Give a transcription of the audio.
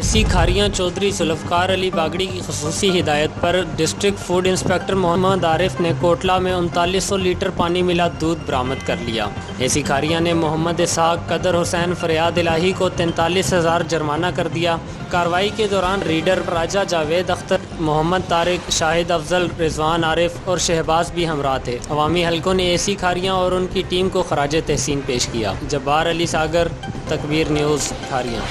AC Kharian Chaudhry Zulfiqar Ali Bagri की ख़ुसूसी हिदायत पर district food inspector Mohammad Arif ने कोटला में 3900 लीटर पानी मिला दूध बरामद कर लिया। एसी खारियां ने मोहम्मद इसहाक, कदर हुसैन, फरियाद इलाही को 43,000 जुर्माना कर दिया। कार्रवाई के दौरान रीडर राजा जावेद अख्तर, मोहम्मद तारिक, शाहिद अफजल, रिजवान आरिफ और शहबाज भी हमरा थे। अवामी हलकों ने एसी खारियां और उनकी टीम को खराज तहसीन पेश किया। जब्बार अली सागर, तकबीर न्यूज़, खारियां।